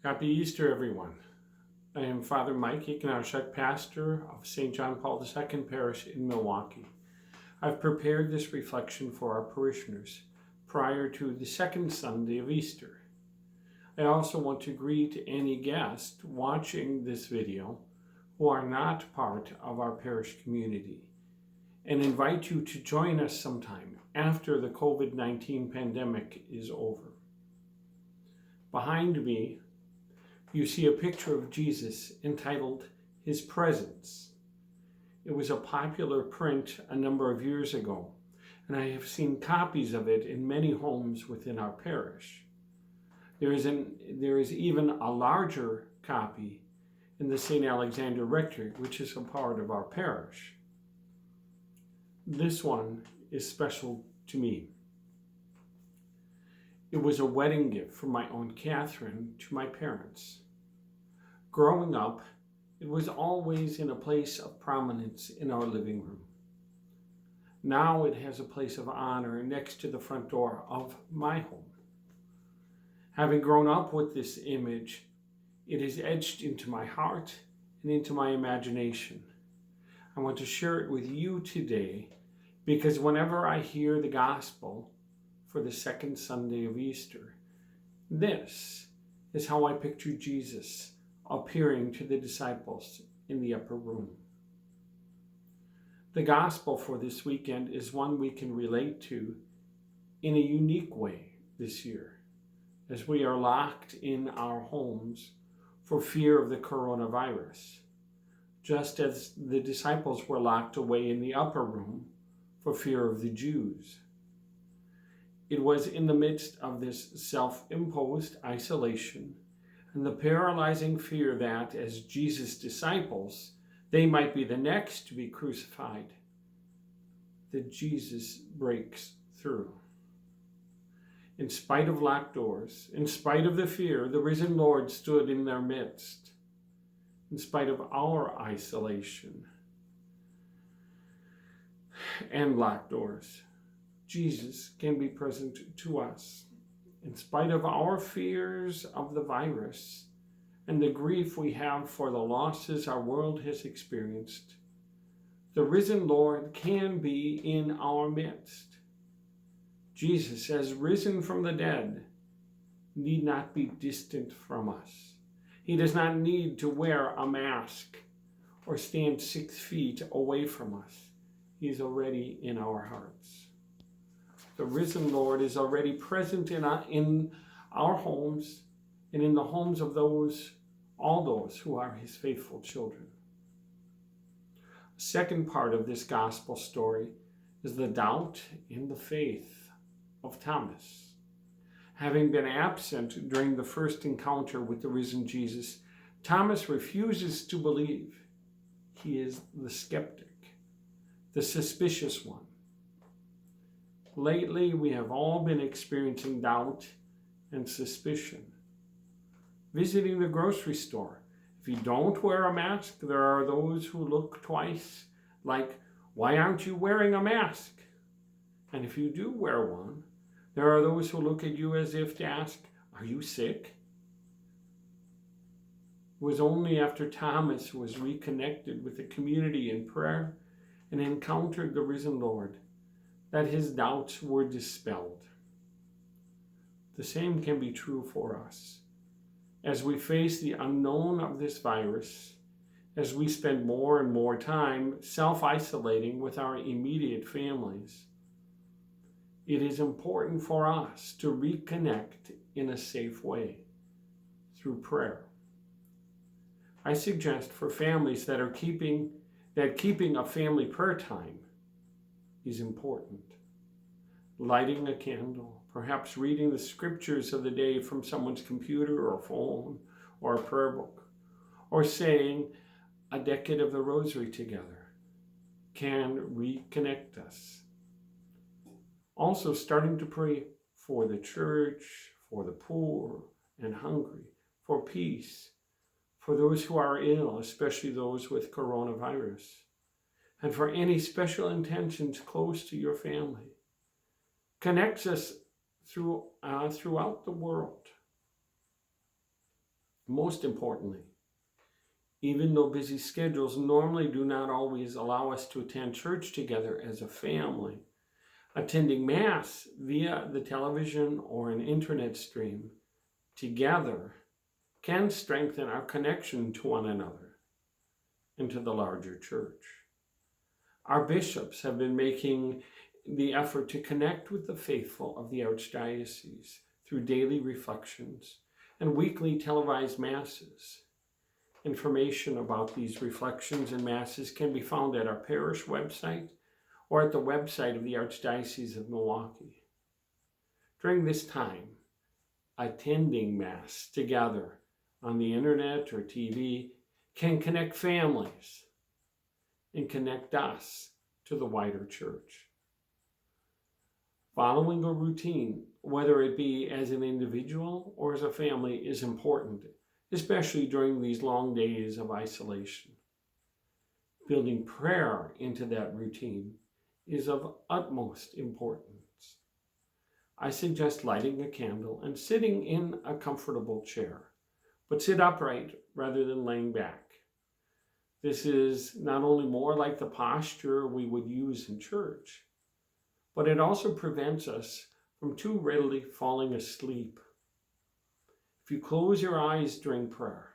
Happy Easter, everyone. I am Father Mike Ignashek, pastor of St. John Paul II Parish in Milwaukee. I've prepared this reflection for our parishioners prior to the second Sunday of Easter. I also want to greet any guests watching this video who are not part of our parish community and invite you to join us sometime after the COVID-19 pandemic is over. Behind me, you see a picture of Jesus entitled His Presence. It was a popular print a number of years ago, and I have seen copies of it in many homes within our parish. There is even a larger copy in the St. Alexander Rectory, which is a part of our parish. This one is special to me. It was a wedding gift from my Aunt Catherine to my parents. Growing up, it was always in a place of prominence in our living room. Now it has a place of honor next to the front door of my home. Having grown up with this image, it is etched into my heart and into my imagination. I want to share it with you today because whenever I hear the gospel for the second Sunday of Easter, this is how I picture Jesus appearing to the disciples in the upper room. The gospel for this weekend is one we can relate to in a unique way this year, as we are locked in our homes for fear of the coronavirus, just as the disciples were locked away in the upper room for fear of the Jews. It was in the midst of this self-imposed isolation and the paralyzing fear that, as Jesus' disciples, they might be the next to be crucified, that Jesus breaks through. In spite of locked doors, in spite of the fear, the risen Lord stood in their midst. In spite of our isolation and locked doors, Jesus can be present to us. In spite of our fears of the virus and the grief we have for the losses our world has experienced, the risen Lord can be in our midst. Jesus, as risen from the dead, need not be distant from us. He does not need to wear a mask or stand 6 feet away from us. He's already in our hearts. The risen Lord is already present in our homes and in the homes of all those who are His faithful children. The second part of this gospel story is the doubt in the faith of Thomas. Having been absent during the first encounter with the risen Jesus, Thomas refuses to believe. He is the skeptic, the suspicious one. Lately, we have all been experiencing doubt and suspicion. Visiting the grocery store, if you don't wear a mask, there are those who look twice, like, why aren't you wearing a mask? And if you do wear one, there are those who look at you as if to ask, are you sick? It was only after Thomas was reconnected with the community in prayer and encountered the risen Lord that his doubts were dispelled. The same can be true for us. As we face the unknown of this virus, as we spend more and more time self-isolating with our immediate families, it is important for us to reconnect in a safe way through prayer. I suggest for families that keeping a family prayer time is important. Lighting a candle, perhaps reading the scriptures of the day from someone's computer or phone or a prayer book, or saying a decade of the rosary together can reconnect us. Also starting to pray for the church, for the poor and hungry, for peace, for those who are ill, especially those with coronavirus, and for any special intentions close to your family. Connects us throughout the world. Most importantly, even though busy schedules normally do not always allow us to attend church together as a family, attending Mass via the television or an internet stream together can strengthen our connection to one another and to the larger church. Our bishops have been making the effort to connect with the faithful of the Archdiocese through daily reflections and weekly televised Masses. Information about these reflections and Masses can be found at our parish website or at the website of the Archdiocese of Milwaukee. During this time, attending Mass together on the internet or TV can connect families and connect us to the wider church. Following a routine, whether it be as an individual or as a family, is important, especially during these long days of isolation. Building prayer into that routine is of utmost importance. I suggest lighting a candle and sitting in a comfortable chair, but sit upright rather than laying back. This is not only more like the posture we would use in church, but it also prevents us from too readily falling asleep. If you close your eyes during prayer,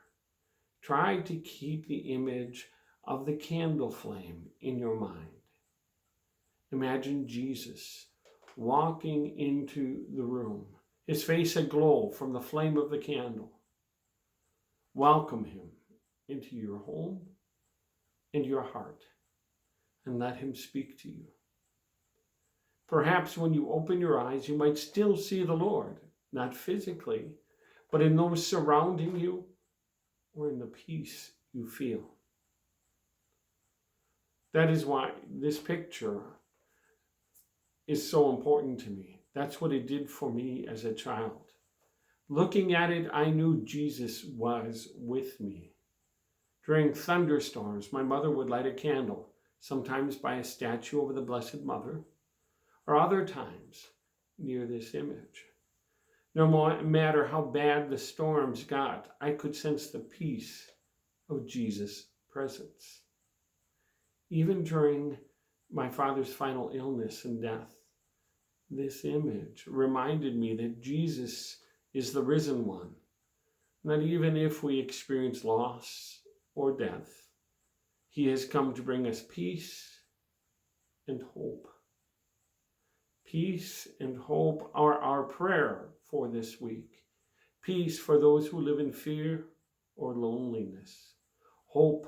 try to keep the image of the candle flame in your mind. Imagine Jesus walking into the room, his face aglow from the flame of the candle. Welcome him into your home and your heart, and let him speak to you. Perhaps when you open your eyes, you might still see the Lord, not physically, but in those surrounding you or in the peace you feel. That is why this picture is so important to me. That's what it did for me as a child. Looking at it, I knew Jesus was with me. During thunderstorms, my mother would light a candle, sometimes by a statue of the Blessed Mother, or other times near this image. No matter how bad the storms got, I could sense the peace of Jesus' presence. Even during my father's final illness and death, this image reminded me that Jesus is the risen one, and that even if we experience loss or death, he has come to bring us peace and hope. Peace and hope are our prayer for this week. Peace for those who live in fear or loneliness. Hope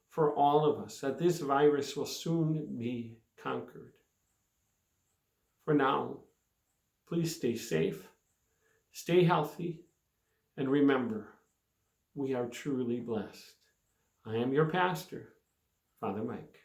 for all of us that this virus will soon be conquered. For now, please stay safe, stay healthy, and remember, we are truly blessed. I am your pastor, Father Mike.